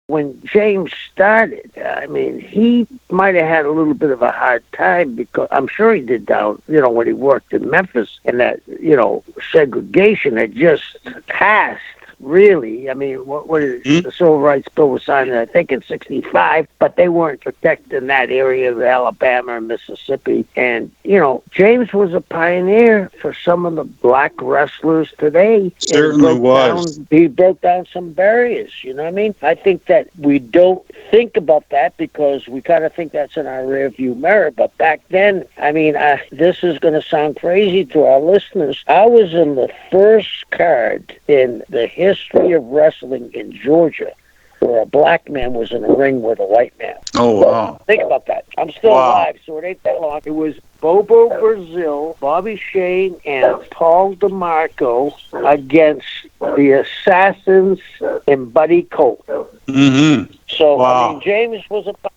when James started, I mean, he might have had a little bit of a hard time because I'm sure he did down, when he worked in Memphis, and that, segregation had just passed. Really, I mean, what is the Civil Rights Bill was signed, I think, in '65, but they weren't protecting that area of Alabama and Mississippi. And James was a pioneer for some of the black wrestlers today. Certainly was. He broke down some barriers. You know what I mean? I think that we don't think about that because we kind of think that's in our rearview mirror. But back then, I mean, this is going to sound crazy to our listeners. I was in the first card in the history of wrestling in Georgia where a black man was in a ring with a white man. Oh, wow. Think about that. I'm still alive, so it ain't that long. It was Bobo Brazil, Bobby Shane, and Paul DeMarco against the Assassins and Buddy Colt. Mm-hmm. So, I mean, James was a pioneer.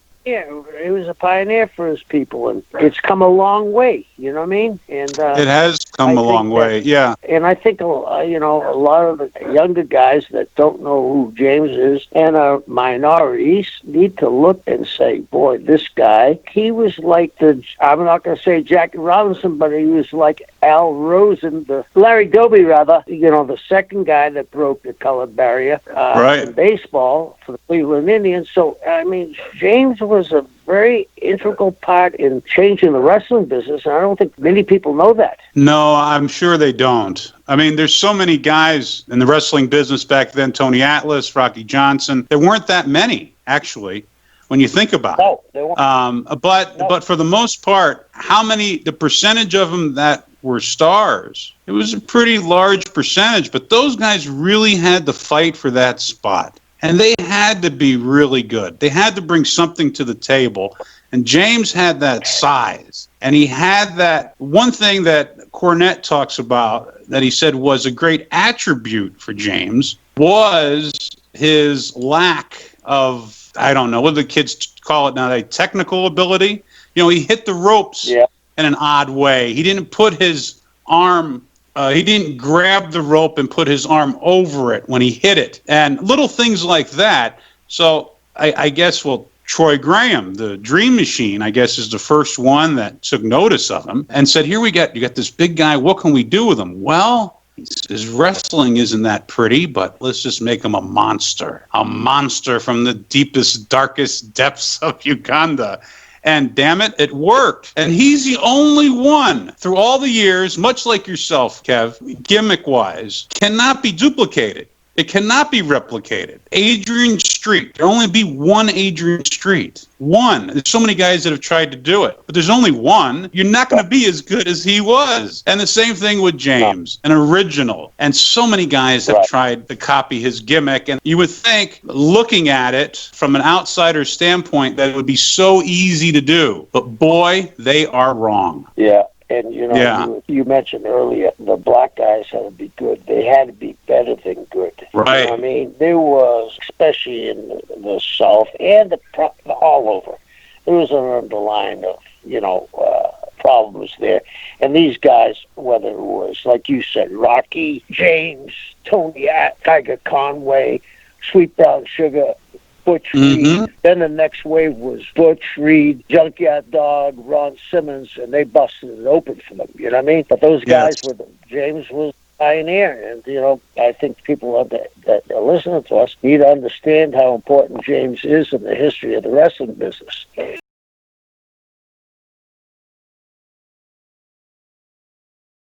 He was a pioneer for his people, and it's come a long way. You know what I mean? And it has come a long way, yeah. And I think a lot of the younger guys that don't know who James is and are minorities need to look and say, boy, this guy, he was like I'm not going to say Jackie Robinson, but he was like Al Rosen, Larry Doby, rather, the second guy that broke the color barrier in baseball for the Cleveland Indians. So, I mean, James was a very integral part in changing the wrestling business, and I don't think many people know that. No, I'm sure they don't. I mean, there's so many guys in the wrestling business back then, Tony Atlas, Rocky Johnson. There weren't that many, actually, when you think about it. They weren't. But for the most part, the percentage of them that were stars, it was a pretty large percentage, but those guys really had to fight for that spot. And they had to be really good. They had to bring something to the table. And James had that size. And he had that one thing that Cornette talks about that he said was a great attribute for James was his lack of, I don't know, what do the kids call it now, technical ability? He hit the ropes in an odd way. He didn't put his arm... he didn't grab the rope and put his arm over it when he hit it. And little things like that. So I guess, Troy Graham, the Dream Machine, I guess, is the first one that took notice of him and said, you got this big guy. What can we do with him? Well, his wrestling isn't that pretty, but let's just make him a monster from the deepest, darkest depths of Uganda. And damn it, it worked. And he's the only one through all the years, much like yourself, Kev, gimmick-wise, cannot be duplicated. It cannot be replicated. Adrian Street. There'll only be one Adrian Street. One. There's so many guys that have tried to do it, but there's only one. You're not going to be as good as he was. And the same thing with James, an original. And so many guys have tried to copy his gimmick. And you would think, looking at it from an outsider's standpoint, that it would be so easy to do. But boy, they are wrong. Yeah. And, you mentioned earlier, the black guys had to be good. They had to be better than good. Right. You know what I mean? There was, especially in the South and all over, there was an underlying of, problems there. And these guys, whether it was, like you said, Rocky, James, Tony, Tiger Conway, Sweet Brown Sugar, Butch Reed. Then the next wave was Butch Reed, Junkyard Dog, Ron Simmons, and they busted it open for them. You know what I mean? But those guys James was a pioneer, and I think people that are listening to us need to understand how important James is in the history of the wrestling business.